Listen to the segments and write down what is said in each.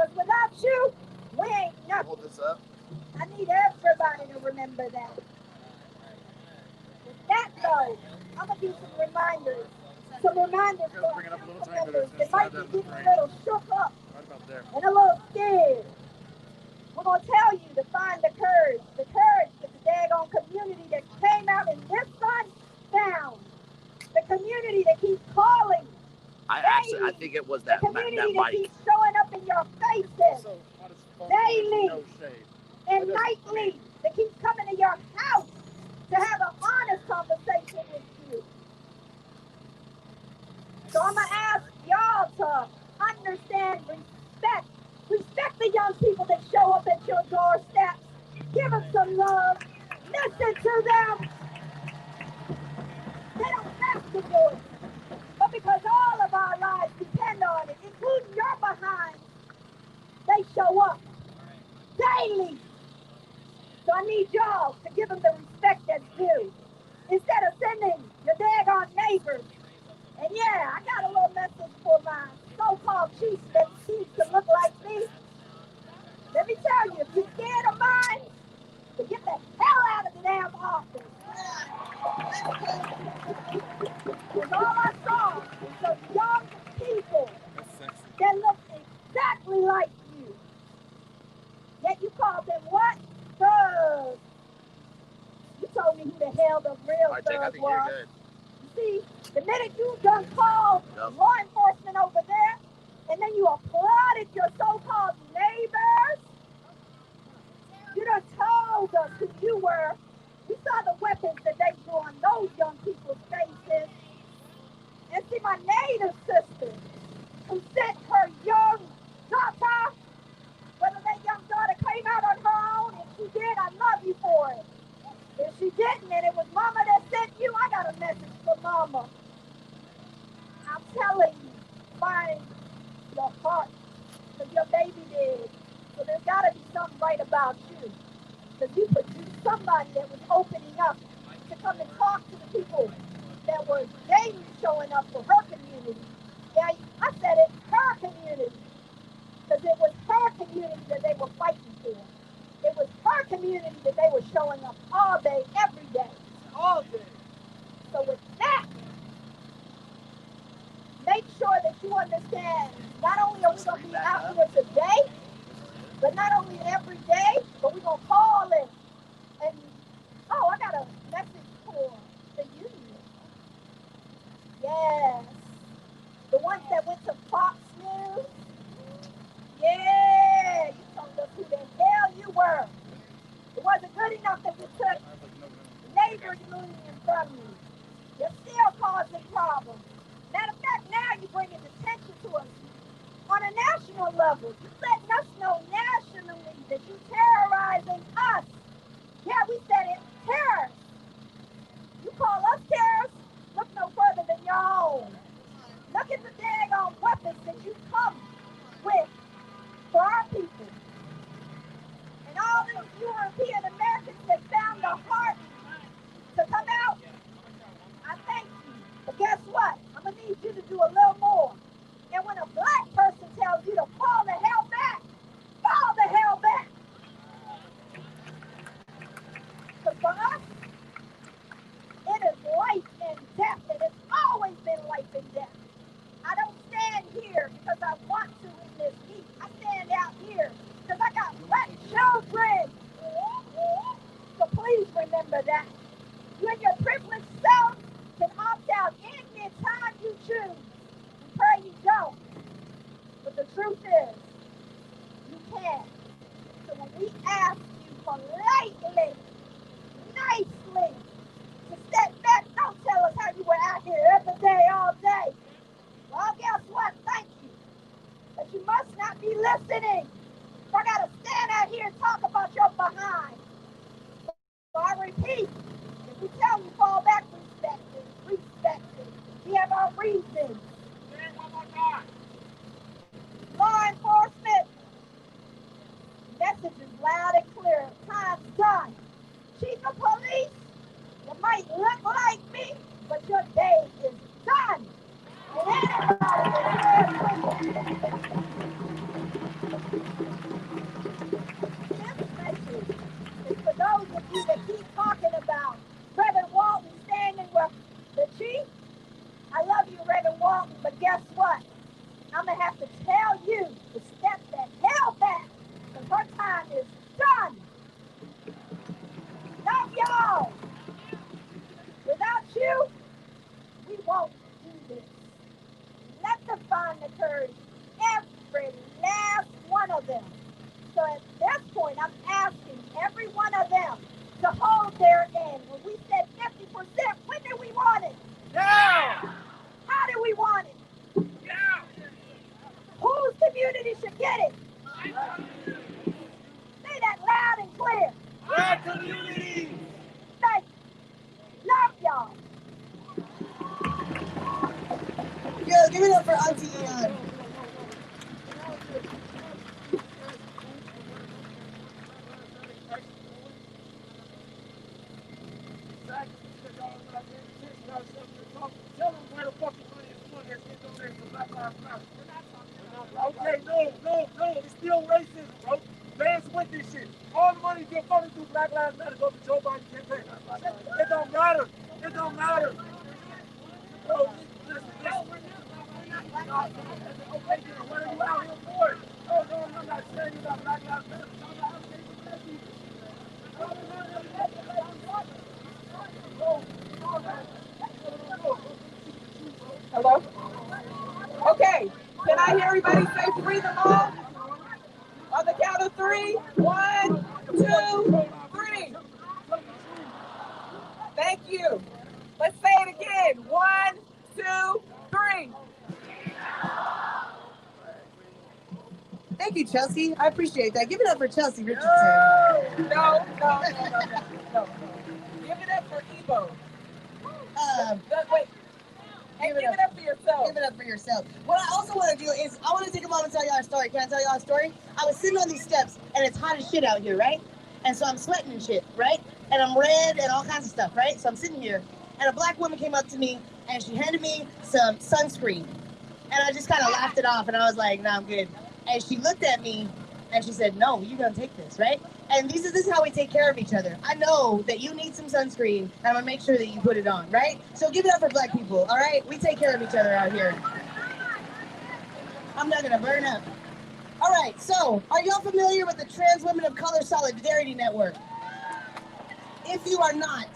Because without you, we ain't nothing. Hold this up. I need everybody to remember that. With that though, I'm gonna do some reminders. Some reminders for our council members that might be getting a little shook up and a little scared. We're going to tell you to find the courage that the daggone community that came out in this sun found. The community that keeps calling. I think it was that the community that that keeps showing up in your faces daily and nightly, that keeps coming to your house to have an honest conversation with you. So I'm going to ask y'all to understand, respect the young people that show up at your doorsteps. Give them some love. Listen to them. They don't have to do it. But because all of our lives depend on it, including your behind, they show up daily. So I need y'all to give them the respect that's due. Instead of sending your daggone neighbors. And yeah, I got a little message for my so-called chiefs that seems to look like me. Let me tell you, if you're scared of mine, then get the hell out of the damn office. Because all I saw was some young people that look exactly like you. Yet you call them what? Thugs. You told me who the hell the real thug was. You see, the minute you done called law enforcement over there, and then you applauded your so-called neighbors, you done told us who you were. We saw the weapons that they drew on those young people's faces. And see, my native sister, who sent her young daughter, whether that young daughter came out on her own, if she did, I love you for it. If she didn't, and it was mama that sent you, I got a message for mama. I'm telling you, find your heart, because your baby did. So there's got to be something right about you. Because you produced somebody that was opening up to come and talk to the people that were daily showing up for her community. Yeah, I said it, her community. Because it was her community that they were fighting for. It was her community that they were showing up all day, every day. All day. So with that, make sure that you understand, not only are we going to be out here today, but not only every day, but we're going to call it. And, oh, I got a message for the union. Yes. The ones that went to Fox News. Yeah, you told us who the hell you were. It wasn't good enough that we took neighbors' union from you. You're still causing problems. Matter of fact, now you're bringing attention to us on a national level. You're letting us know nationally that you're terrorizing us. Yeah, we said it, terrorists. You call us terrorists? Look no further than your own. Look at the daggone weapons that you come with for our people. And all these European Americans that found the heart to come out, I thank you. But guess what? I'm going to need you to do a little more. And when a black person tells you to fall the hell back, fall the hell back. Because for us, it is life and death, and it's always been life and death. I don't stand here because I want to in this heat. I stand out here because I got black children. So please remember that. You and your privileged self can opt out any time you choose. We pray you don't. But the truth is, you can. So when we ask you politely, nicely, to step back, don't tell us how you were out here every day, all day. Well, guess what? Thank you. But you must not be listening. So I got to stand out here and talk about your behind. So I repeat, if we tell you fall back, respect it. We have our reasons. Law enforcement, message is loud and clear. Time's done. Chief of police, you might look like me, but your day is done. And everybody is to tell you to step the hell back, because her time is done. Love y'all. Without you, we won't do this. Let them find the courage, every last one of them. So at this point, I'm asking every one of them to hold their end. When we said 50%, when did we want it? Yeah. How do we want it? Yeah. Whose community should get it? Say that loud and clear. Our community. Thank you. Love y'all. Yo, give it up for Auntie Ian. Okay, no, it's still racist, bro. Fans with this shit. All the money get funded through Black Lives Matter goes to Joe Biden's campaign. It don't matter. Bro, listen. Okay, what are you out here for? No, I'm not saying you about Black Lives Matter. Hello? Okay, can I hear everybody say free them all? On the count of 3. 1, 2, 3. Thank you. Let's say it again. 1, 2, 3. Thank you, Chelsea. I appreciate that. Give it up for Chelsea Richardson. No. Give it up for Ebo. Wait. Give it up for yourself. Give it up for yourself. What I also want to do is I want to take a moment to tell y'all a story. Can I tell y'all a story? I was sitting on these steps and it's hot as shit out here, right? And so I'm sweating and shit, right? And I'm red and all kinds of stuff, right? So I'm sitting here and a black woman came up to me and she handed me some sunscreen. And I just kind of laughed it off and I was like, nah, I'm good. And she looked at me and she said, no, you're going to take this, right? And this is how we take care of each other. I know that you need some sunscreen, and I'm going to make sure that you put it on, right? So give it up for black people, all right? We take care of each other out here. I'm not going to burn up. All right, so are y'all familiar with the Trans Women of Color Solidarity Network? If you are not,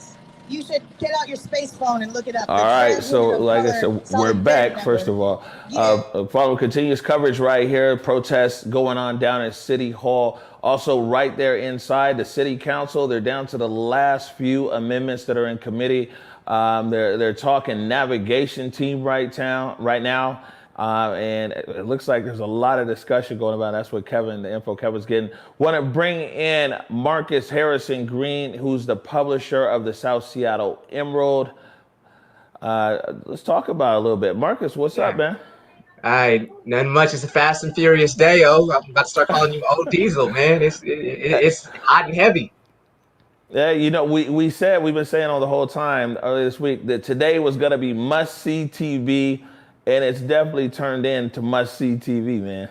you should get out your space phone and look it up. All right, so like I said, we're back, first of all. Follow continuous coverage right here. Protests going on down at City Hall. Also right there inside the City Council. They're down to the last few amendments that are in committee. They're talking navigation team right now. And it looks like there's a lot of discussion going about. That's what the info Kevin's getting. Want to bring in Marcus Harrison Green, who's the publisher of the South Seattle Emerald. Let's talk about it a little bit. Marcus, what's up, man? All right, nothing much. It's a fast and furious day, I'm about to start calling you old Diesel, man. It's hot and heavy. Yeah, we've been saying all the whole time earlier this week that today was going to be must-see TV, and it's definitely turned into must-see TV, man.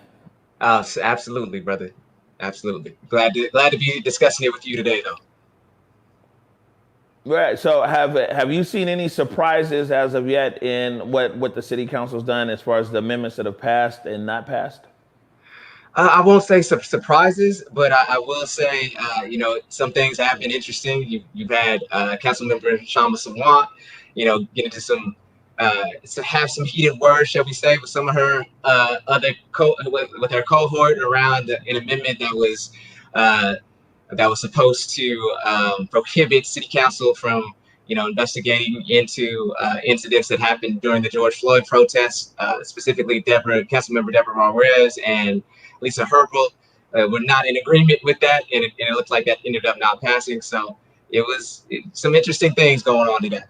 Absolutely, brother. Absolutely. Glad to be discussing it with you today, though. Right. So have you seen any surprises as of yet in what the city council's done as far as the amendments that have passed and not passed? I won't say surprises, but I will say, some things have been interesting. You've had Councilmember Shama Sawant, get into some heated words, shall we say, with some of her with her cohort around an amendment that was supposed to prohibit city council from investigating into incidents that happened during the George Floyd protests, specifically Councilmember Deborah Ramirez and Lisa Herbold were not in agreement with that, and it looked like that ended up not passing. So it was some interesting things going on today.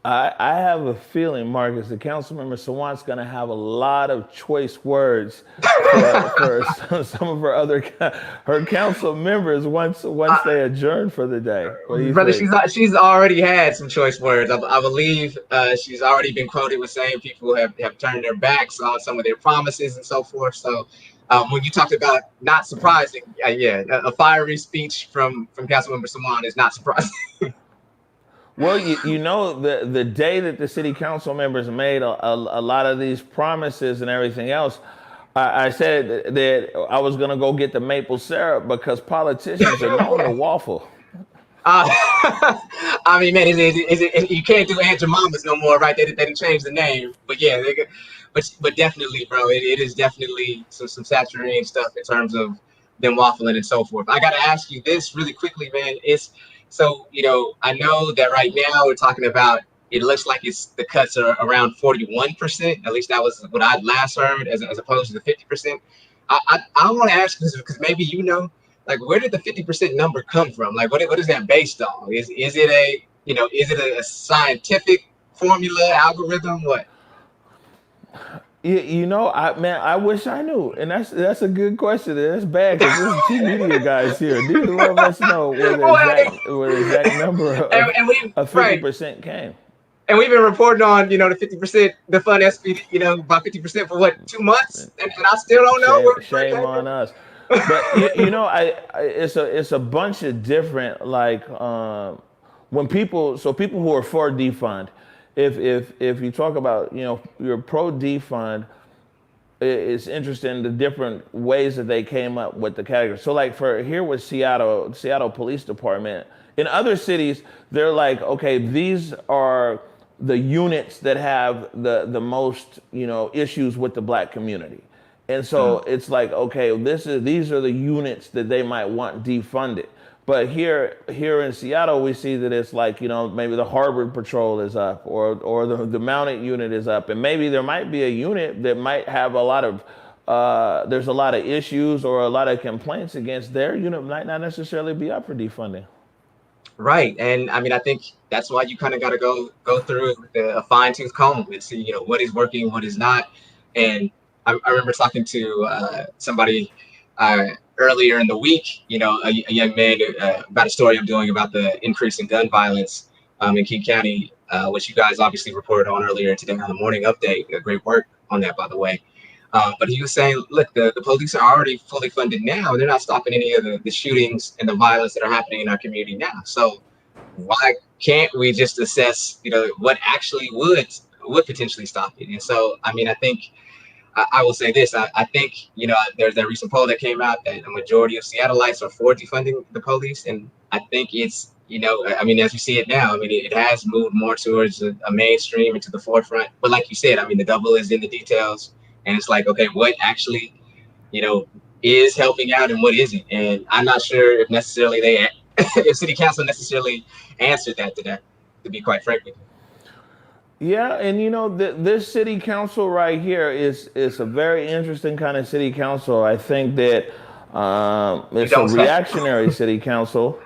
I have a feeling, Marcus, the Councilmember Sawant's going to have a lot of choice words for some of her council members once they adjourn for the day. What do you brother, think? She's already had some choice words. I believe she's already been quoted with saying people have turned their backs on some of their promises and so forth. So when you talked about not surprising, a fiery speech from Councilmember Sawant is not surprising. Well, you know, the day that the city council members made a lot of these promises and everything else, I said that I was going to go get the maple syrup because politicians are known to waffle. Uh, I mean, man, you can't do Aunt Jemima's no more, right? They didn't change the name, but yeah, but definitely, bro, it is definitely some saturating stuff in terms of them waffling and so forth. I got to ask you this really quickly, man. It's so I know that right now we're talking about. It looks like the cuts are around 41%. At least that was what I last heard, as opposed to the 50%. I want to ask this because maybe like, where did the 50% number come from? Like, what is that based on? Is it a scientific formula, algorithm? What? I wish I knew, and that's a good question. And that's bad because there's two media guys here. Neither one of us know where the exact number of 50% came. And we've been reporting on, the 50%, the Defund SPD, about 50% for what, 2 months, and I still don't know. Shame on us. But it's a bunch of different, like, when people who are for defund, if you talk about you're pro defund, it's interesting the different ways that they came up with the category. So like for here with Seattle Police Department, in other cities they're like, okay, these are the units that have the most issues with the black community. And so it's like, okay, these are the units that they might want defunded. But here in Seattle, we see that it's like, maybe the Harvard Patrol is up or the Mounted Unit is up. And maybe there might be a unit that might have a lot of, there's a lot of issues or a lot of complaints against their unit might not necessarily be up for defunding. Right. And I mean, I think that's why you kind of got to go through a fine tooth comb and see, what is working, what is not. And I remember talking to somebody earlier in the week, a young man about a story I'm doing about the increase in gun violence in King County, which you guys obviously reported on earlier today on the morning update. Great work on that, by the way. But he was saying, look, the police are already fully funded now. They're not stopping any of the shootings and the violence that are happening in our community now. So why can't we just assess, what actually would potentially stop it? And so, I mean, I think I will say this. I think, there's that recent poll that came out that a majority of Seattleites are for defunding the police. And I think it's, I mean, as you see it now, I mean, it has moved more towards a mainstream and to the forefront. But like you said, I mean, the devil is in the details. And it's like, okay, what actually, is helping out and what isn't? And I'm not sure if necessarily if city council necessarily answered that today, to be quite frank with you. Yeah, and this city council right here is a very interesting kind of city council. I think that it's a reactionary city council.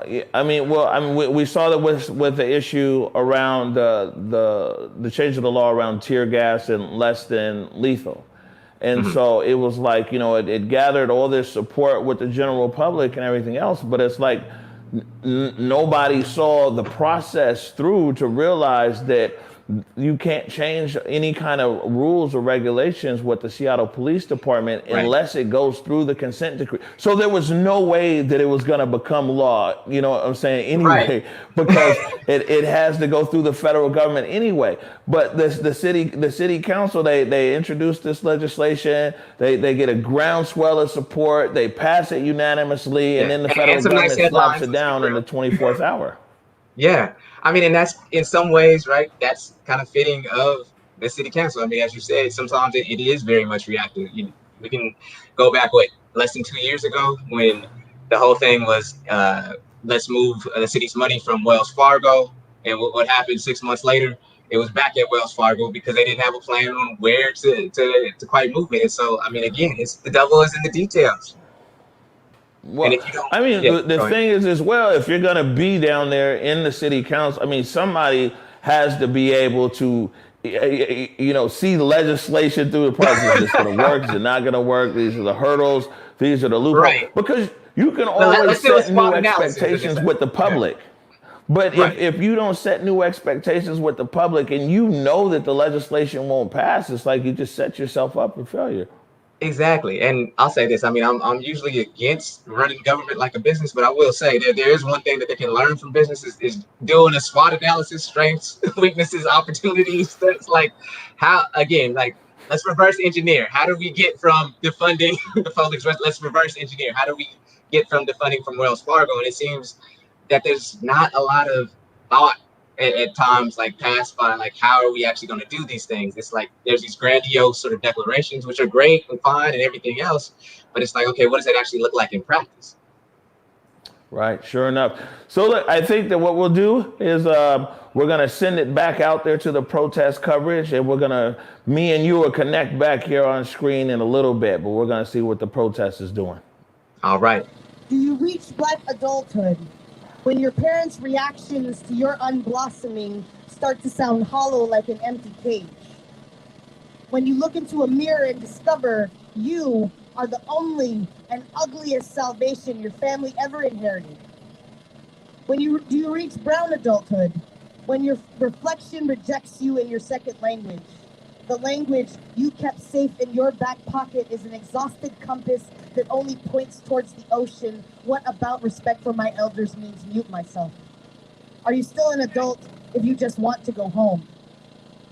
We saw that with the issue around the change of the law around tear gas and less than lethal. And so it was like, it gathered all this support with the general public and everything else, but it's like nobody saw the process through to realize that you can't change any kind of rules or regulations with the Seattle Police Department unless it goes through the consent decree. So there was no way that it was going to become law, you know what I'm saying, anyway, because it has to go through the federal government anyway. But the city council, they introduced this legislation, they get a groundswell of support, they pass it unanimously, and then the federal government slaps it down in the 24th hour. Yeah. I mean, and that's in some ways, right, that's kind of fitting of the city council. I mean, as you said, sometimes it is very much reactive. We can go back, less than 2 years ago when the whole thing was, let's move the city's money from Wells Fargo. And what happened 6 months later, it was back at Wells Fargo because they didn't have a plan on where to quite move it. And so, I mean, again, the devil is in the details. Well, I mean, the thing is as well, if you're going to be down there in the city council, I mean, somebody has to be able to, see legislation through the process. Is it going to work? Is it not going to work? These are the hurdles. These are the loopholes. Right. Because you can always set new expectations with the public. But if you don't set new expectations with the public and you know that the legislation won't pass, it's like you just set yourself up for failure. Exactly. And I'll say this. I mean, I'm usually against running government like a business, but I will say that there is one thing that they can learn from business is doing a SWOT analysis, strengths, weaknesses, opportunities. That's like how, again, like let's reverse engineer. How do we get from defunding the public? Let's reverse engineer. How do we get from defunding from Wells Fargo? And it seems that there's not a lot of thought at times like passed by like how are we actually going to do these things. It's like there's these grandiose sort of declarations which are great and fine and everything else, but it's like, okay, what does it actually look like in practice? Right, sure enough. So look, I think that what we'll do is we're going to send it back out there to the protest coverage, and me and you will connect back here on screen in a little bit, but we're going to see what the protest is doing. All right. Do you reach Black adulthood when your parents' reactions to your unblossoming start to sound hollow like an empty cage? When you look into a mirror and discover you are the only and ugliest salvation your family ever inherited? Do you reach brown adulthood when your reflection rejects you in your second language? The language you kept safe in your back pocket is an exhausted compass that only points towards the ocean. What about respect for my elders means mute myself? Are you still an adult if you just want to go home?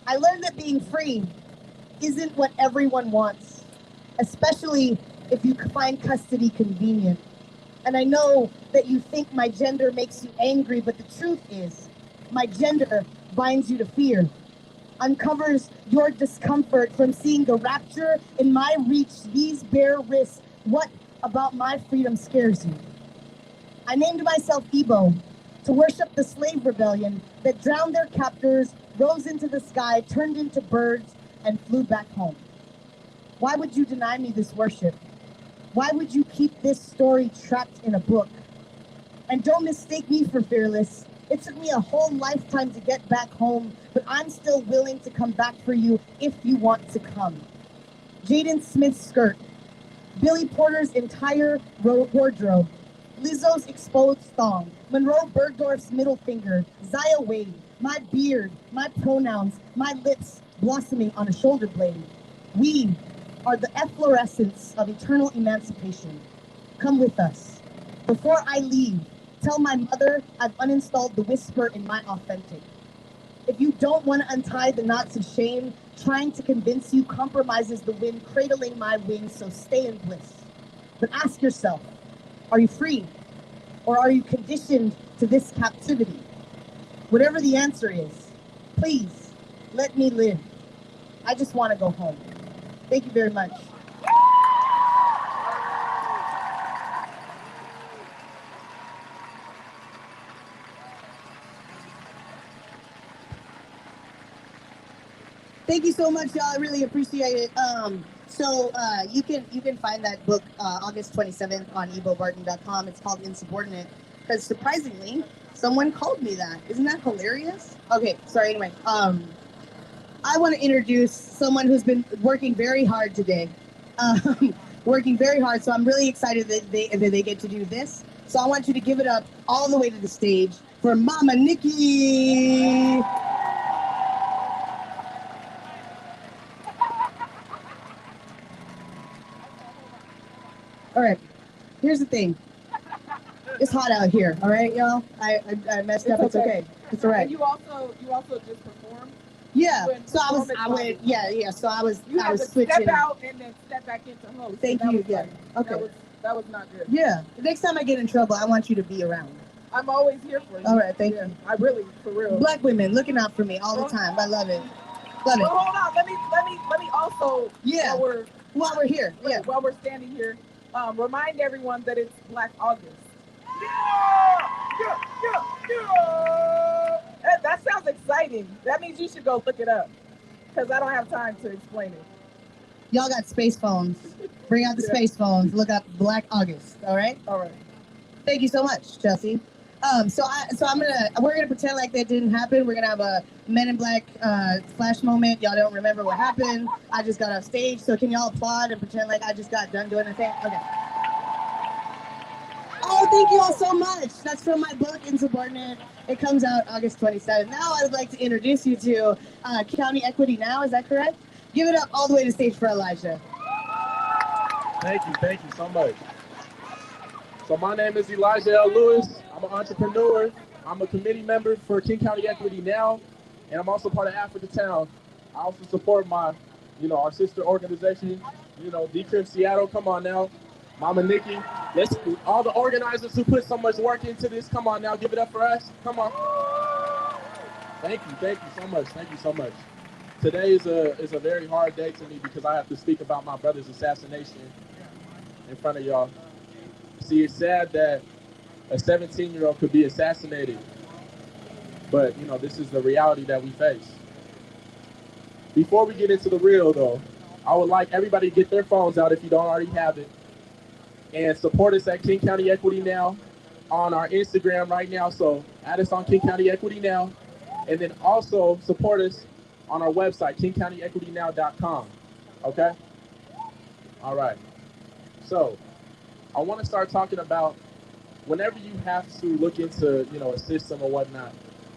I learned that being free isn't what everyone wants, especially if you find custody convenient. And I know that you think my gender makes you angry, but the truth is, my gender binds you to fear, uncovers your discomfort from seeing the rapture in my reach, these bare wrists. What about my freedom scares you? I named myself Igbo to worship the slave rebellion that drowned their captors, rose into the sky, turned into birds, and flew back home. Why would you deny me this worship? Why would you keep this story trapped in a book? And don't mistake me for fearless. It took me a whole lifetime to get back home, but I'm still willing to come back for you if you want to come. Jaden Smith's skirt, Billy Porter's entire wardrobe, Lizzo's exposed thong, Monroe Bergdorf's middle finger, Zaya Wade, my beard, my pronouns, my lips blossoming on a shoulder blade. We are the efflorescence of eternal emancipation. Come with us. Before I leave, tell my mother I've uninstalled the whisper in my authentic. If you don't want to untie the knots of shame, trying to convince you compromises the wind cradling my wings, so stay in bliss. But ask yourself, are you free? Or are you conditioned to this captivity? Whatever the answer is, please let me live. I just want to go home. Thank you very much. Thank you so much, y'all. I really appreciate it. So you can find that book August 27th on ebobarton.com. It's called Insubordinate, because surprisingly, someone called me that. Isn't that hilarious? Okay, sorry, anyway. I want to introduce someone who's been working very hard today. Working very hard, so I'm really excited that they get to do this. So I want you to give it up all the way to the stage for Mama Nikki. All right, here's the thing. It's hot out here, all right, y'all? I messed up, it's okay. It's all right. And you also just performed? Yeah, so I was switching. Step out and then step back into host. Thank you, yeah. Okay. That was not good. Yeah, the next time I get in trouble, I want you to be around. I'm always here for you. All right, thank you. I really, for real. Black women looking out for me all the time. I love it. Love it. Well, hold on. Let me also. Yeah. While we're here. Yeah. While we're standing here, remind everyone that it's Black August. Yeah. That sounds exciting. That means you should go look it up, because I don't have time to explain it. Y'all got space phones. Bring out the space phones. Look up Black August. All right. All right. Thank you so much, Chelsea. We're gonna pretend like that didn't happen. We're gonna have a Men in Black flash moment. Y'all don't remember what happened. I just got off stage, so can y'all applaud and pretend like I just got done doing the thing? Okay. Oh, thank you all so much. That's from my book, Insubordinate. It comes out August 27th. Now I would like to introduce you to County Equity Now. Is that correct? Give it up all the way to stage for Elijah. Thank you so much. So my name is Elijah L. Lewis. I'm an entrepreneur. I'm a committee member for King County Equity Now, and I'm also part of Africa Town. I also support my, our sister organization, Decrim Seattle. Come on now, Mama Nikki. Let's all the organizers who put so much work into this. Come on now, give it up for us. Come on. Thank you so much. Thank you so much. Today is a very hard day to me because I have to speak about my brother's assassination in front of y'all. See, it's sad that a 17-year-old could be assassinated, but this is the reality that we face. Before we get into the real, though, I would like everybody to get their phones out if you don't already have it, and support us at King County Equity Now on our Instagram right now. So add us on King County Equity Now, and then also support us on our website, kingcountyequitynow.com. Okay? All right. So I want to start talking about whenever you have to look into, a system or whatnot,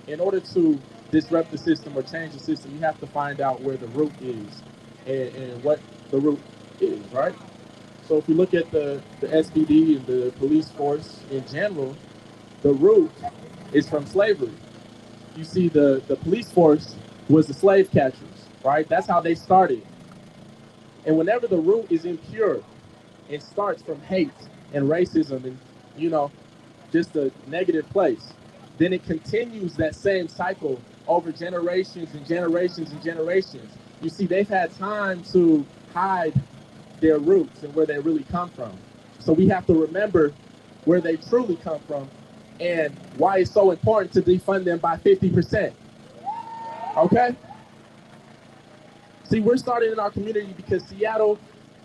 in order to disrupt the system or change the system, you have to find out where the root is and what the root is, right? So if you look at the SPD and the police force in general, the root is from slavery. You see, the police force was the slave catchers, right? That's how they started. And whenever the root is impure, it starts from hate and racism and, just a negative place. Then it continues that same cycle over generations and generations and generations. You see, they've had time to hide their roots and where they really come from. So we have to remember where they truly come from and why it's so important to defund them by 50%. Okay? See, we're starting in our community because Seattle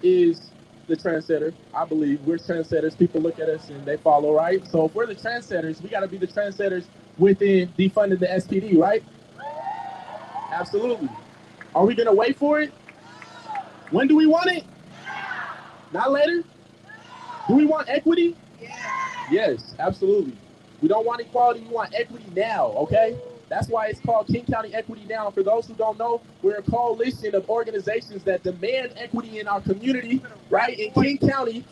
is the trendsetter. I believe we're trendsetters. People look at us and they follow, right? So if we're the trendsetters, we got to be the trendsetters within defunding the SPD, right? Absolutely. Are we going to wait for it? When do we want it? Not later? Do we want equity? Yes, absolutely. We don't want equality. We want equity now, okay? That's why it's called King County Equity Now. For those who don't know, we're a coalition of organizations that demand equity in our community, right, in King County,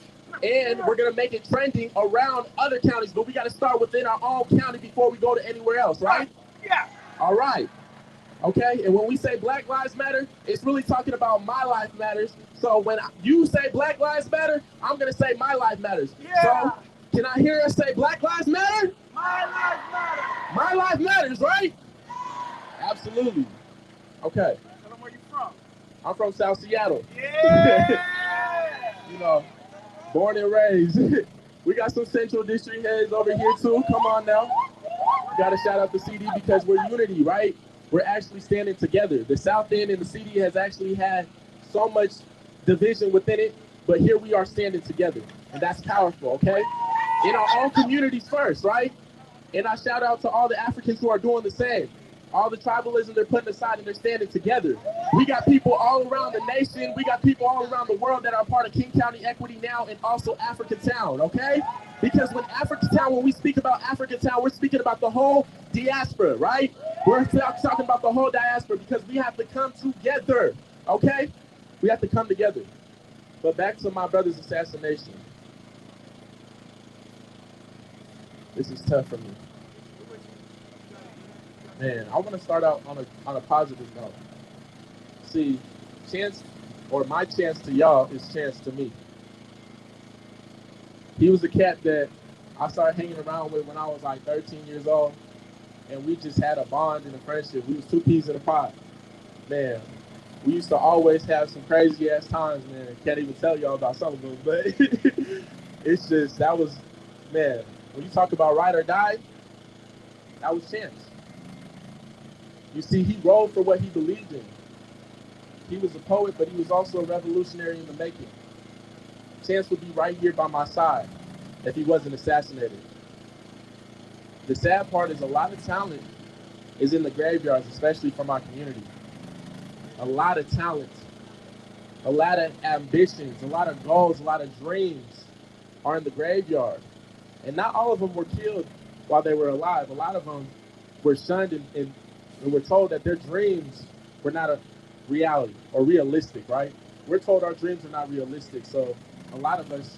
and we're going to make it trending around other counties, but we got to start within our own county before we go to anywhere else, right? Yeah. All right. Okay, and when we say Black Lives Matter, it's really talking about my life matters. So when you say Black Lives Matter, I'm going to say my life matters. Yeah. So can I hear us say Black Lives Matter? My life matters. My life matters, right? Absolutely. Okay. Tell them where you from. I'm from South Seattle. Yeah. Born and raised. We got some Central District heads over here too. Come on now. Got to shout out the CD because we're unity, right? We're actually standing together. The South End and the CD has actually had so much division within it, but here we are standing together, and that's powerful, okay? In our own communities first, right? And I shout out to all the Africans who are doing the same. All the tribalism they're putting aside and they're standing together. We got people all around the nation. We got people all around the world that are part of King County Equity Now and also Africa Town, okay? Because when we speak about Africa Town, we're speaking about the whole diaspora, right? We're talking about the whole diaspora because we have to come together, okay? We have to come together. But back to my brother's assassination. This is tough for me. Man, I want to start out on a positive note. See, my chance to y'all is chance to me. He was a cat that I started hanging around with when I was like 13 years old, and we just had a bond and a friendship. We was two peas in a pod. Man, we used to always have some crazy ass times, man. Can't even tell y'all about some of them, but it's just, man, when you talk about ride or die, that was Chance. You see, he rode for what he believed in. He was a poet, but he was also a revolutionary in the making. Chance would be right here by my side if he wasn't assassinated. The sad part is a lot of talent is in the graveyards, especially from our community. A lot of talent, a lot of ambitions, a lot of goals, a lot of dreams are in the graveyard. And not all of them were killed while they were alive. A lot of them were shunned and we're told that their dreams were not a reality or realistic, right? We're told our dreams are not realistic. So a lot of us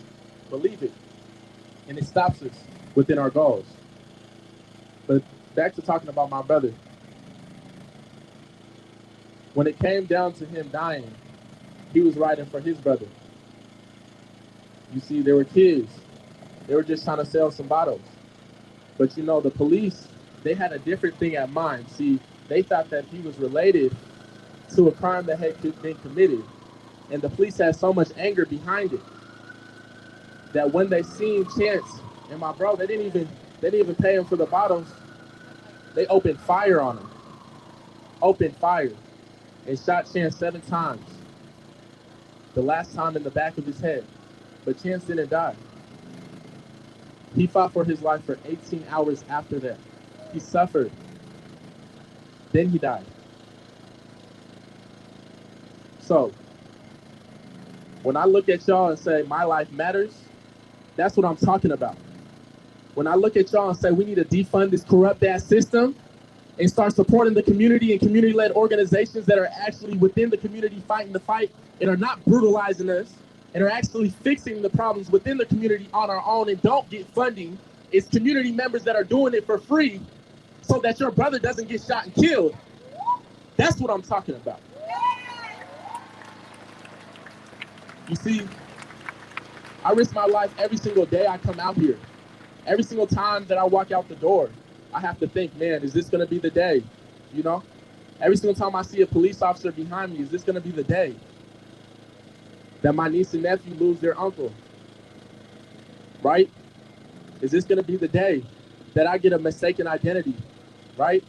believe it, and it stops us within our goals. But back to talking about my brother. When it came down to him dying, he was riding for his brother. You see, there were kids. They were just trying to sell some bottles. But you know, the police, they had a different thing at mind. See, they thought that he was related to a crime that had been committed. And the police had so much anger behind it that when they seen Chance and my bro, they didn't even pay him for the bottles. They opened fire on him. Opened fire and shot Chance 7 times. The last time in the back of his head. But Chance didn't die. He fought for his life for 18 hours after that. He suffered. Then he died. So, when I look at y'all and say my life matters, that's what I'm talking about. When I look at y'all and say we need to defund this corrupt ass system and start supporting the community and community-led organizations that are actually within the community fighting the fight and are not brutalizing us and are actually fixing the problems within the community on our own and don't get funding, it's community members that are doing it for free so that your brother doesn't get shot and killed. That's what I'm talking about. You see, I risk my life every single day I come out here. Every single time that I walk out the door, I have to think, man, is this gonna be the day? You know? Every single time I see a police officer behind me, is this gonna be the day that my niece and nephew lose their uncle? Right? Is this gonna be the day that I get a mistaken identity? Right?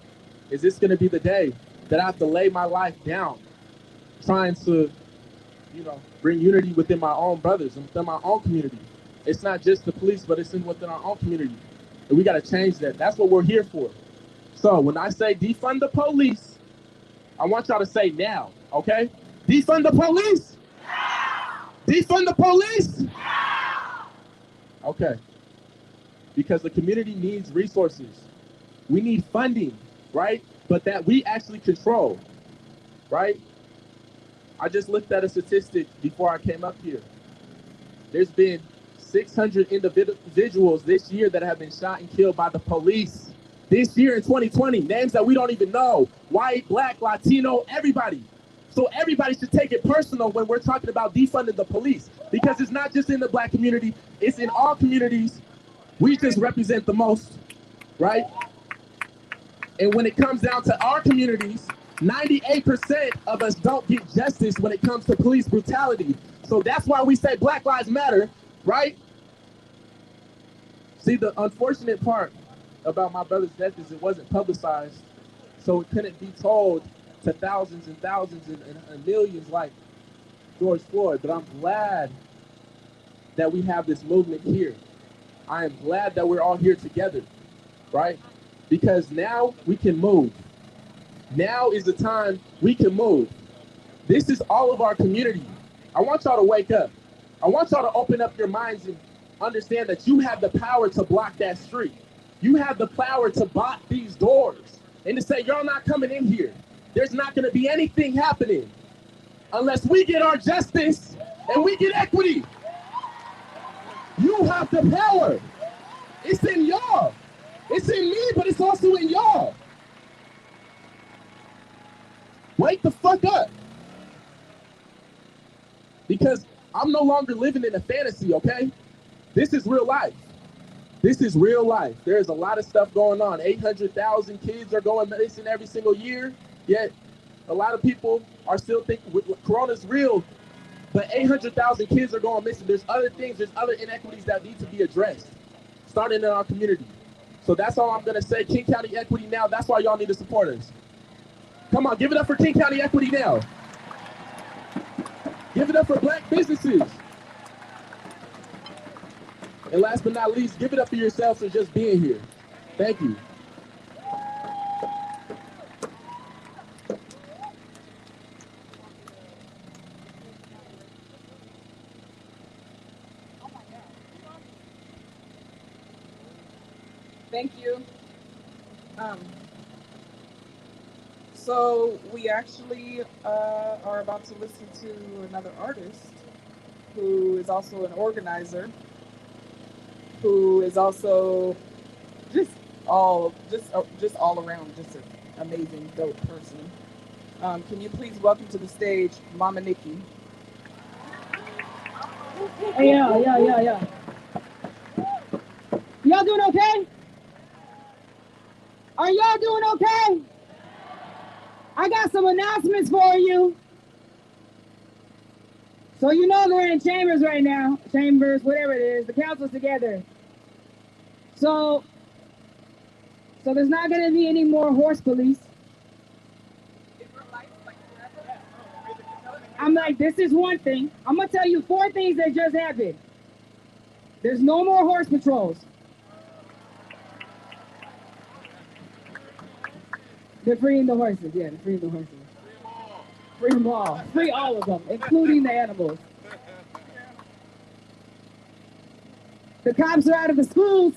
Is this gonna be the day that I have to lay my life down trying to, bring unity within my own brothers and within my own community? It's not just the police, but it's within our own community. And we got to change that. That's what we're here for. So when I say defund the police, I want y'all to say now, okay? Defund the police? Defund the police? Okay. Because the community needs resources. We need funding, right? But that we actually control, right? I just looked at a statistic before I came up here. There's been 600 individuals this year that have been shot and killed by the police. This year in 2020, names that we don't even know. White, black, Latino, everybody. So everybody should take it personal when we're talking about defunding the police, because it's not just in the black community, it's in all communities. We just represent the most, right? And when it comes down to our communities, 98% of us don't get justice when it comes to police brutality. So that's why we say Black Lives Matter, right? See, the unfortunate part about my brother's death is it wasn't publicized, so it couldn't be told to thousands and thousands and millions like George Floyd. But I'm glad that we have this movement here. I am glad that we're all here together, right? Because now we can move. Now is the time we can move. This is all of our community. I want y'all to wake up. I want y'all to open up your minds and understand that you have the power to block that street. You have the power to block these doors and to say, y'all not coming in here. There's not gonna be anything happening unless we get our justice and we get equity. You have the power. It's in y'all. It's in me, but it's also in y'all. Wake the fuck up. Because I'm no longer living in a fantasy, okay? This is real life. This is real life. There's a lot of stuff going on. 800,000 kids are going missing every single year, yet a lot of people are still thinking Corona's real, but 800,000 kids are going missing. There's other things, there's other inequities that need to be addressed, starting in our community. So that's all I'm gonna say. King County Equity Now, that's why y'all need to support us. Come on, give it up for King County Equity Now. Give it up for black businesses. And last but not least, give it up for yourselves for just being here. Thank you. Thank you. So we actually are about to listen to another artist who is also an organizer, who is also just all around just an amazing, dope person. Can you please welcome to the stage Mama Nikki? Yeah. Y'all doing okay? Are y'all doing okay? I got some announcements for you. So you know they're in chambers right now. Chambers, whatever it is. The council's together. So there's not going to be any more horse police. I'm like, this is one thing. I'm going to tell you 4 things that just happened. There's no more horse patrols. They're freeing the horses. Yeah, they're freeing the horses. Free them all. Free all of them, including the animals. The cops are out of the schools.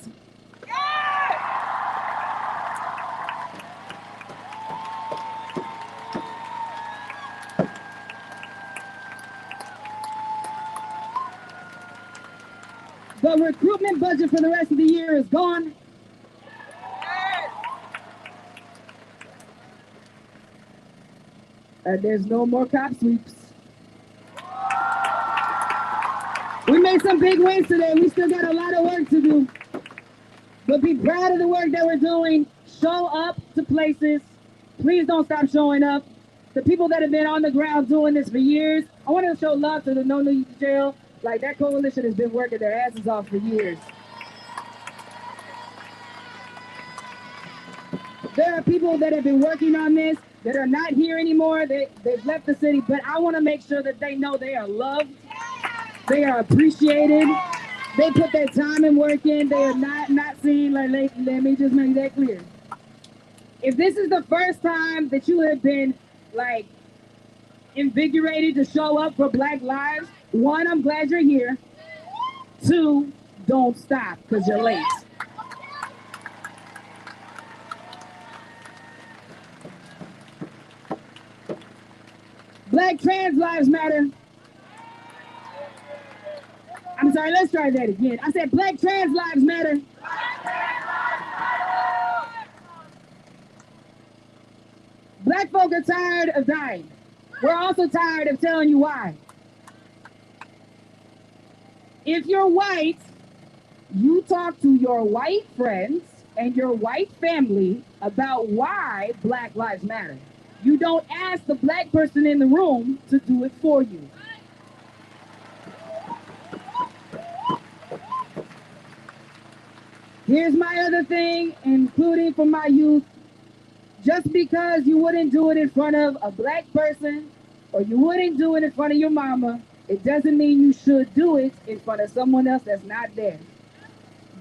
The recruitment budget for the rest of the year is gone. And there's no more cop sweeps. We made some big wins today. We still got a lot of work to do. But be proud of the work that we're doing. Show up to places. Please don't stop showing up. The people that have been on the ground doing this for years, I want to show love to the No New Jail. Like, that coalition has been working their asses off for years. There are people that have been working on this that are not here anymore. They've left the city, but I want to make sure that they know they are loved. They are appreciated. They put their time and work in. They are not seen. Like, let me just make that clear. If this is the first time that you have been, like, invigorated to show up for Black lives, 1, I'm glad you're here. 2, don't stop, because you're late. Black trans lives matter. I'm sorry, let's try that again. I said Black trans lives matter. Black folk are tired of dying. We're also tired of telling you why. If you're white, you talk to your white friends and your white family about why Black lives matter. You don't ask the Black person in the room to do it for you. Here's my other thing, including for my youth. Just because you wouldn't do it in front of a Black person or you wouldn't do it in front of your mama, it doesn't mean you should do it in front of someone else that's not there.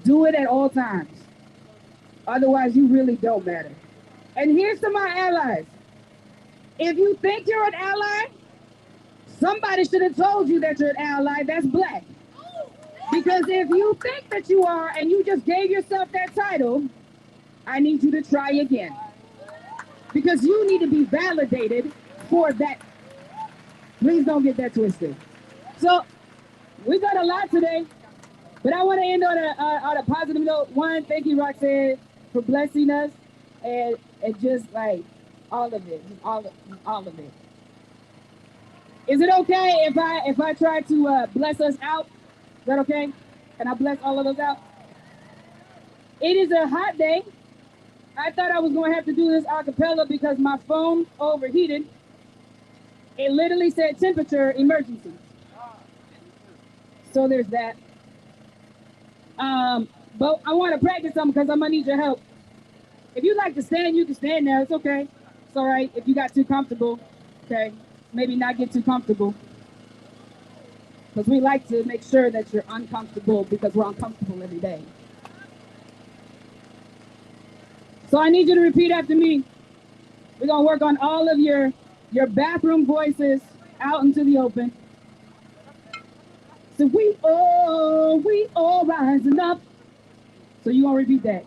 Do it at all times. Otherwise, you really don't matter. And here's to my allies. If you think you're an ally, somebody should have told you that you're an ally that's Black. Because if you think that you are and you just gave yourself that title, I need you to try again. Because you need to be validated for that. Please don't get that twisted. So, we got a lot today, but I want to end on a positive note. 1, thank you, Roxanne, for blessing us, and just like all of it, all of it. Is it okay if I try to bless us out? Is that okay? Can I bless all of us out? It is a hot day. I thought I was going to have to do this a cappella because my phone overheated. It literally said temperature emergency. So there's that. But I want to practice something because I'm going to need your help. If you'd like to stand, you can stand now. It's okay. It's all right if you got too comfortable. Okay. Maybe not get too comfortable. Because we like to make sure that you're uncomfortable because we're uncomfortable every day. So I need you to repeat after me. We're going to work on all of your bathroom voices out into the open. So we all rising up. So you going to repeat that.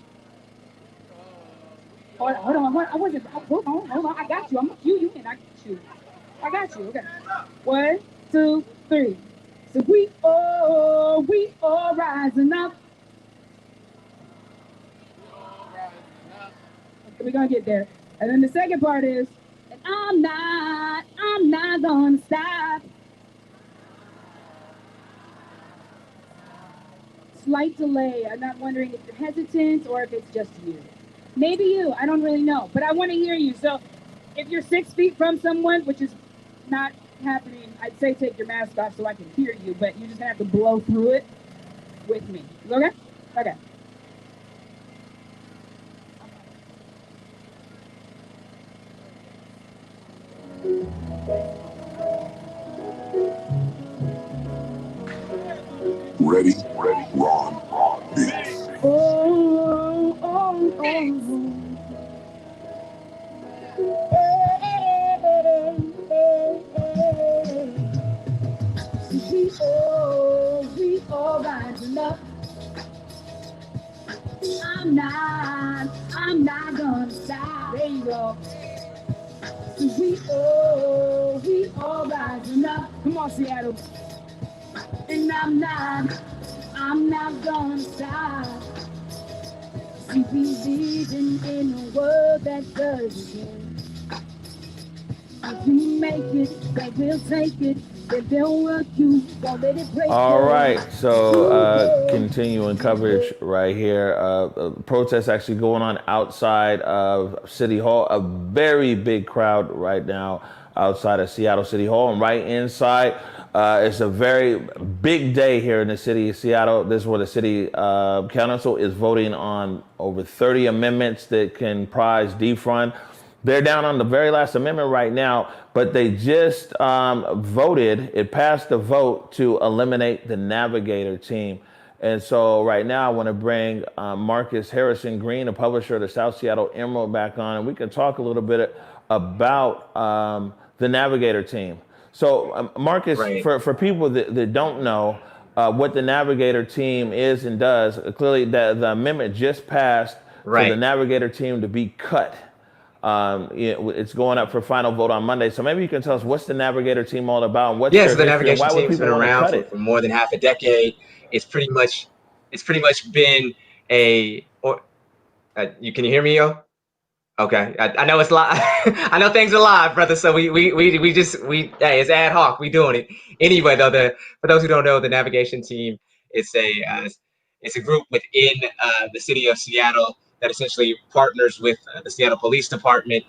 Hold on. Hold on. I got you. I'm going to cue you in. I got you. Okay. 1, 2, 3. So we all rising up. Okay, we're gonna get there. And then the second part is, and I'm not gonna stop. Slight delay. I'm not wondering if you're hesitant or if it's just you. Maybe you. I don't really know. But I want to hear you. So if you're 6 feet from someone, which is not happening, I'd say take your mask off so I can hear you, but you're just going to have to blow through it with me. Okay? Okay. Ready, Ron, beats. Oh. We all rising up. I'm not gonna stop. There you go. We all rising up. Come on, Seattle. And I'm not gonna stop. See, we living in a world that doesn't care. If we make it, they will take it. They will work you, won't let it break. All right, so continuing coverage right here. Protests actually going on outside of City Hall. A very big crowd right now outside of Seattle City Hall, and right inside. It's a very big day here in the city of Seattle. This is where the city council is voting on over 30 amendments that comprise defund. They're down on the very last amendment right now, but they just voted. It passed the vote to eliminate the Navigator team. And so right now I want to bring Marcus Harrison Green, a publisher of the South Seattle Emerald, back on, and we can talk a little bit about the Navigator team. So Marcus, Right. for people that don't know what the Navigator team is and does, clearly the amendment just passed for the Navigator team to be cut. It's going up for final vote on Monday. So maybe you can tell us what's the Navigator team all about, and what's their So the history, and navigation why would team's people been want to around cut it? for more than half a decade. It's pretty much been you can you hear me, yo? Okay, I know it's live. I know things are live, brother. So hey, it's ad hoc. We doing it anyway. Though for those who don't know, the navigation team is it's a group within the city of Seattle that essentially partners with the Seattle Police Department.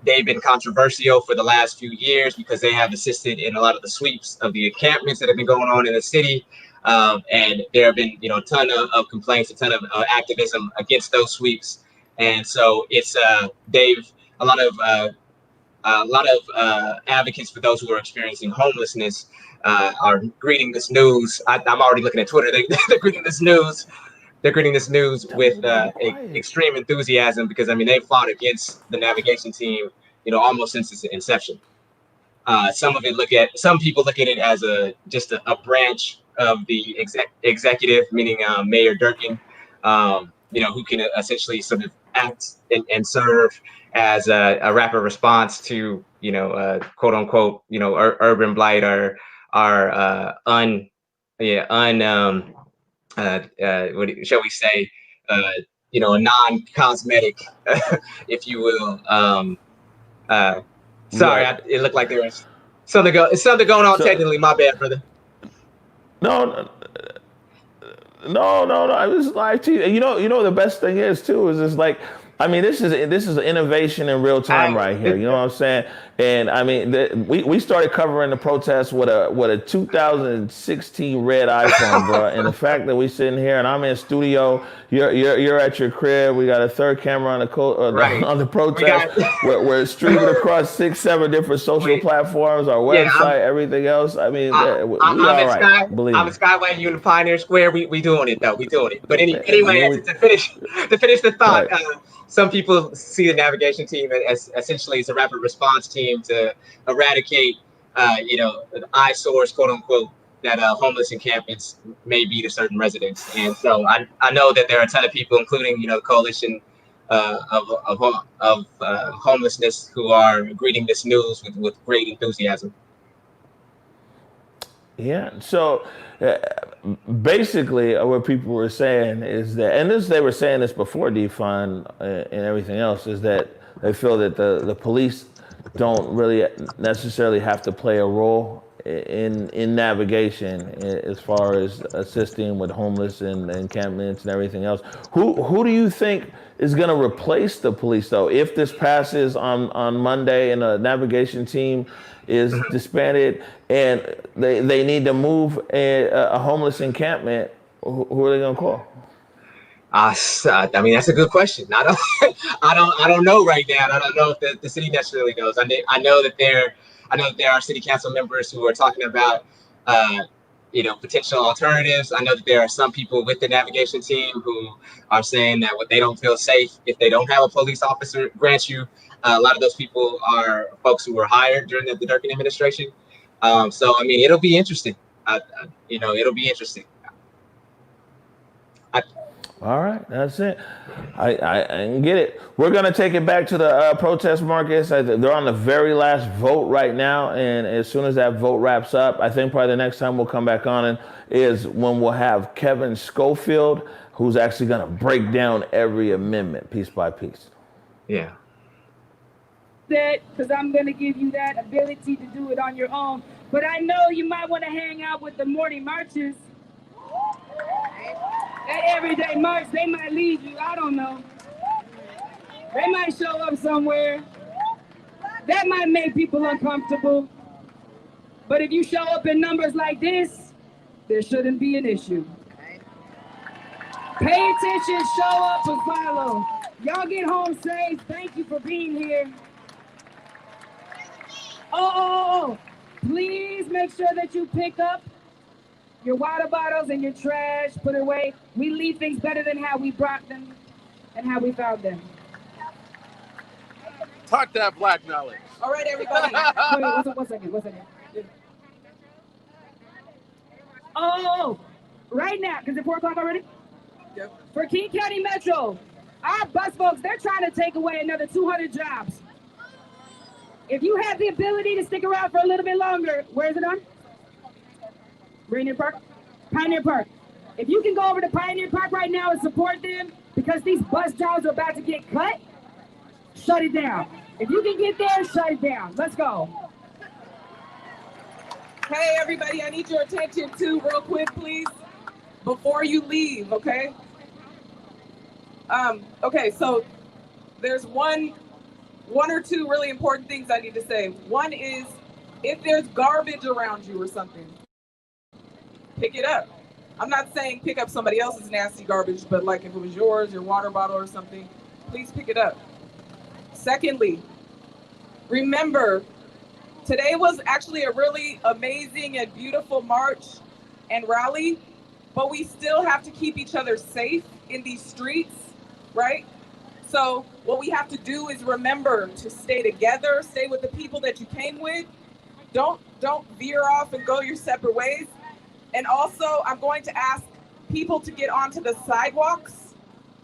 They've been controversial for the last few years because they have assisted in a lot of the sweeps of the encampments that have been going on in the city. And there have been, a ton of complaints, a ton of activism against those sweeps. And so it's a lot of advocates for those who are experiencing homelessness are greeting this news. I'm already looking at Twitter. They're greeting this news. They're greeting this news with extreme enthusiasm because they've fought against the navigation team, almost since its inception. Some people look at it as just a branch of the executive, meaning Mayor Durkin, who can essentially sort of act and serve as a rapid response to, quote unquote, urban blight or what shall we say, a non-cosmetic, if you will. Sorry, Right. it looked like there was something going on technically. My bad, brother. No. I was live TV. You know the best thing is too is it's like, this is an innovation in real time right here. You know what I'm saying? And we started covering the protests with a 2016 red iPhone, bro. And the fact that we sitting here and I'm in studio, you're at your crib. We got a third camera on the protest. We're streaming across 6-7 different social platforms, our website, everything else. I'm we at all right. Believe me. I'm at Skyway. You in Pioneer Square. We doing it though. We doing it. But anyway, to finish the thought. Right. Some people see the navigation team as essentially as a rapid response team to eradicate, the eyesores, quote unquote, that homeless encampments may be to certain residents. And so I know that there are a ton of people, including the coalition of homelessness, who are greeting this news with great enthusiasm. Yeah. So basically, what people were saying is that, and this they were saying this before defund and everything else, is that they feel that the police don't really necessarily have to play a role in navigation as far as assisting with homeless and encampments and everything else. Who do you think is going to replace the police though if this passes on Monday and a navigation team is disbanded and they need to move a homeless encampment? Who are they going to call? I mean, that's a good question. I don't, I don't know right now. I don't know if the city necessarily knows. I know that there are city council members who are talking about, potential alternatives. I know that there are some people with the navigation team who are saying that what they don't feel safe if they don't have a police officer. Grant you, a lot of those people are folks who were hired during the Durkin administration. So I mean, it'll be interesting. It'll be interesting. All right, that's it. I get it. We're gonna take it back to the protest, Marcus. They're on the very last vote right now, and as soon as that vote wraps up, I think probably the next time we'll come back on is when we'll have Kevin Schofield, who's actually gonna break down every amendment piece by piece. Yeah. Because I'm gonna give you that ability to do it on your own. But I know you might want to hang out with the morning marches. That everyday march, they might lead you, I don't know. They might show up somewhere. That might make people uncomfortable. But if you show up in numbers like this, there shouldn't be an issue. Pay attention, show up, and follow. Y'all get home safe. Thank you for being here. Oh, please make sure that you pick up your water bottles and your trash, put it away. We leave things better than how we brought them and how we found them. Talk that black knowledge. All right, everybody. Wait, one second. Oh, right now, because it's 4 o'clock already? Yep. For King County Metro, our bus folks, they're trying to take away another 200 jobs. If you have the ability to stick around for a little bit longer, where is it on? Rainier Park? Pioneer Park. If you can go over to Pioneer Park right now and support them because these bus jobs are about to get cut, shut it down. If you can get there, shut it down. Let's go. Hey, everybody, I need your attention too, real quick, please, before you leave, okay? Okay, so there's one or two really important things I need to say. One is, if there's garbage around you or something, pick it up. I'm not saying pick up somebody else's nasty garbage, but like if it was yours, your water bottle or something, please pick it up. Secondly, remember, today was actually a really amazing and beautiful march and rally, but we still have to keep each other safe in these streets, right? So what we have to do is remember to stay together, stay with the people that you came with. Don't veer off and go your separate ways. And also, I'm going to ask people to get onto the sidewalks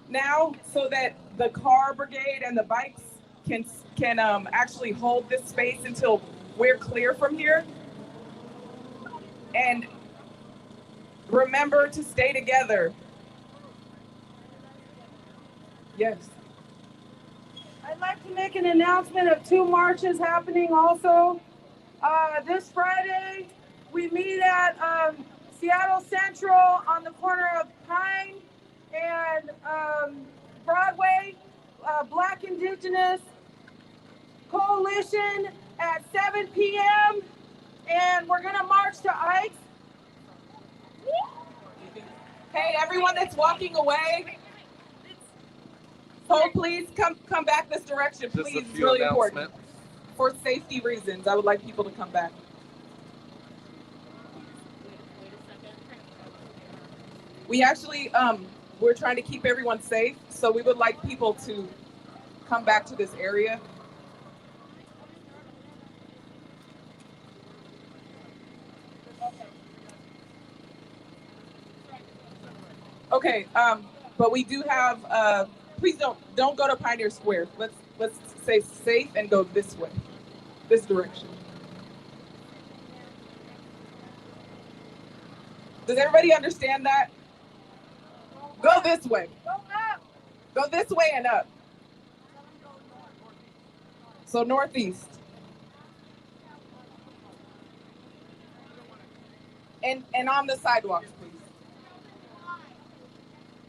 now so that the car brigade and the bikes can actually hold this space until we're clear from here. And remember to stay together. Yes. I'd like to make an announcement of 2 marches happening also. This Friday, we meet at Seattle Central on the corner of Pine and Broadway, Black Indigenous Coalition at 7 p.m. And we're gonna march to Ike's. Hey, everyone that's walking away, so please come back this direction, please. It's really important. For safety reasons, I would like people to come back. We actually, we're trying to keep everyone safe, so we would like people to come back to this area. Okay, but we do have, please don't go to Pioneer Square. Let's stay safe and go this way, this direction. Does everybody understand that? Go this way. Go up. Go this way and up. So northeast. And on the sidewalks, please.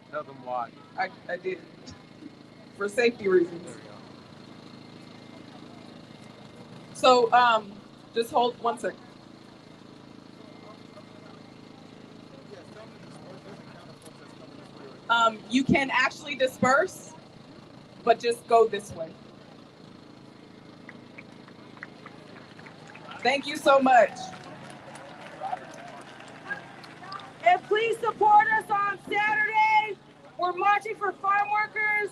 Tell them why. I did. For safety reasons. So just hold 1 second. You can actually disperse, but just go this way. Thank you so much. And please support us on Saturday. We're marching for farm workers.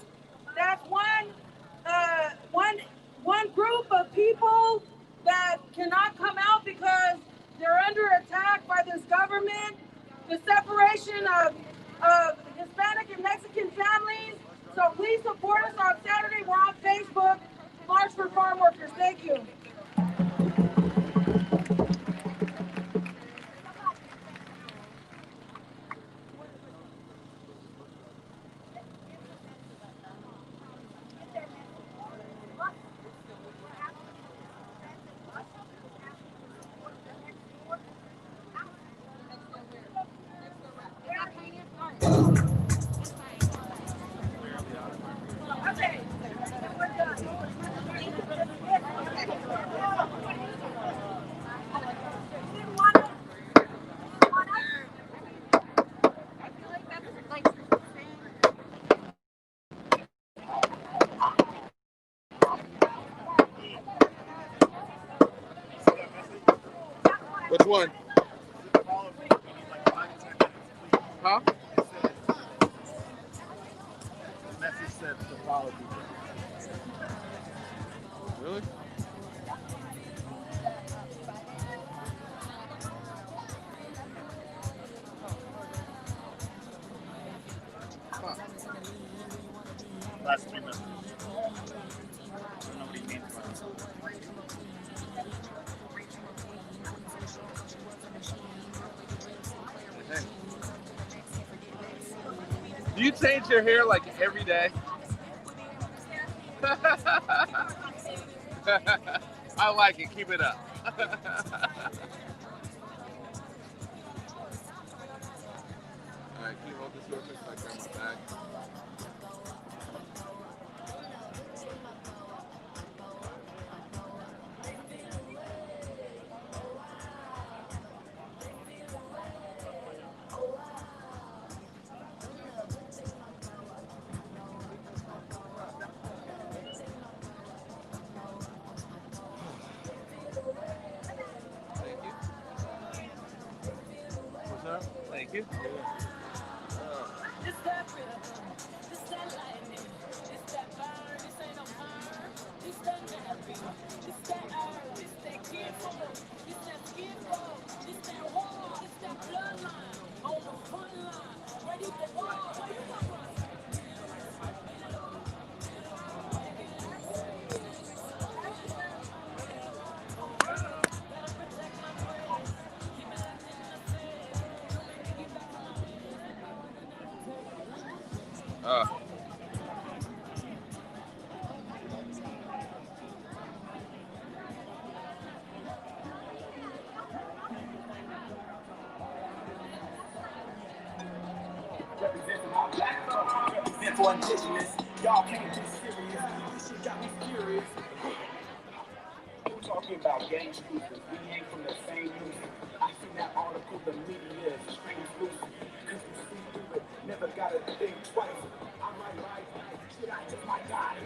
That's one group of people that cannot come out because they're under attack by this government. The separation of Hispanic and Mexican families. So please support us on Saturday. We're on Facebook. March for Farm Workers. Thank you. Which one? Huh? The message said to follow people. Really? Huh. Last 3 minutes. I don't know what he means by it. Do you change your hair like every day? I like it. Keep it up. Alright, can you hold this real quick so I grab my bag? Thank you. It's that rhythm, it's that lightning, it's that burn, this ain't no fire, it's that napping, it's that earth, it's that kinfolk, it's that skinfolk, it's that war, it's that bloodline, on the front line, ready for war, where you come from? For indigenous, y'all can't be serious. This shit got me furious. Who talking about gang exclusives? We ain't from the same news. I seen that article, the media is strange loose. Cause we see through it, never gotta think twice. I'm right, shit, I just might die.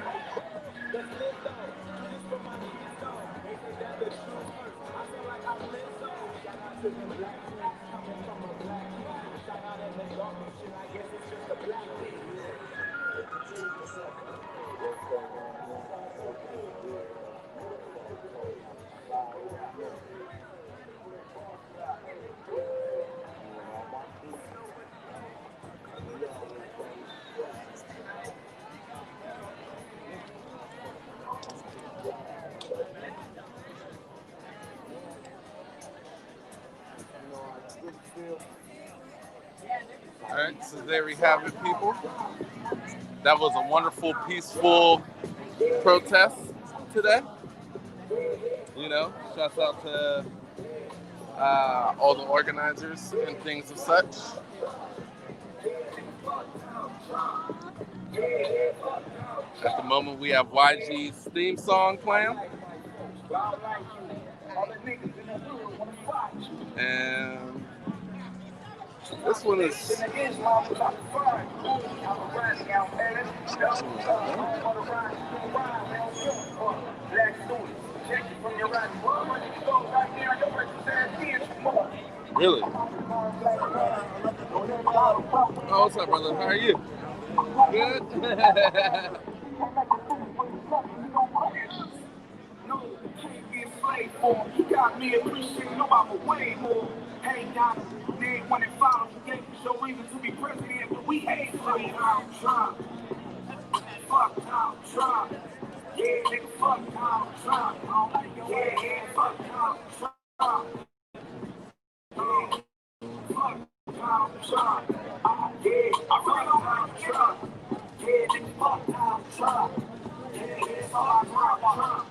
Let's live though, this for my niggas though. They say that the truth hurts. I feel like I'm lit so. Shout out to them black men, coming from a black man. Shout out at the darkest shit, I guess it's just a black thing. right, so there we have it, people. That was a wonderful, peaceful protest today. You know, shouts out to all the organizers and things of such. At the moment, we have YG's theme song playing. And this one is... Really? Oh, what's up, brother? How are you? Good? No, can't be a slave for him. You got me appreciating Obama way more. Hey, Donald, they when it found you gave us your reason to be president, but we hate Donald Trump. Fuck Donald Trump. Yeah, nigga, fuck Donald Trump. Yeah, fuck Donald Trump. Fuck Donald Trump. Yeah, I fuck Donald Trump. Yeah, nigga, fuck Donald Trump. Yeah, fuck Donald Trump.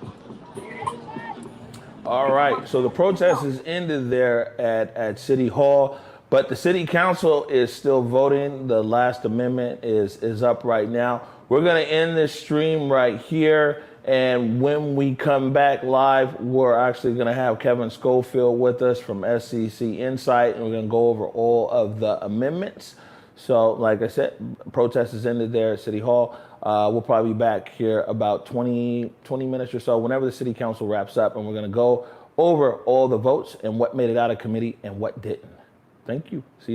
All right, so the protest is ended there at City Hall, but the City Council is still voting. The last amendment is up right now. We're gonna end this stream right here, and when we come back live, we're actually gonna have Kevin Schofield with us from SCC Insight, and we're gonna go over all of the amendments. So, like I said, protest is ended there at City Hall. We'll probably be back here about 20 minutes or so, whenever the City Council wraps up, and we're going to go over all the votes and what made it out of committee and what didn't. Thank you. See you.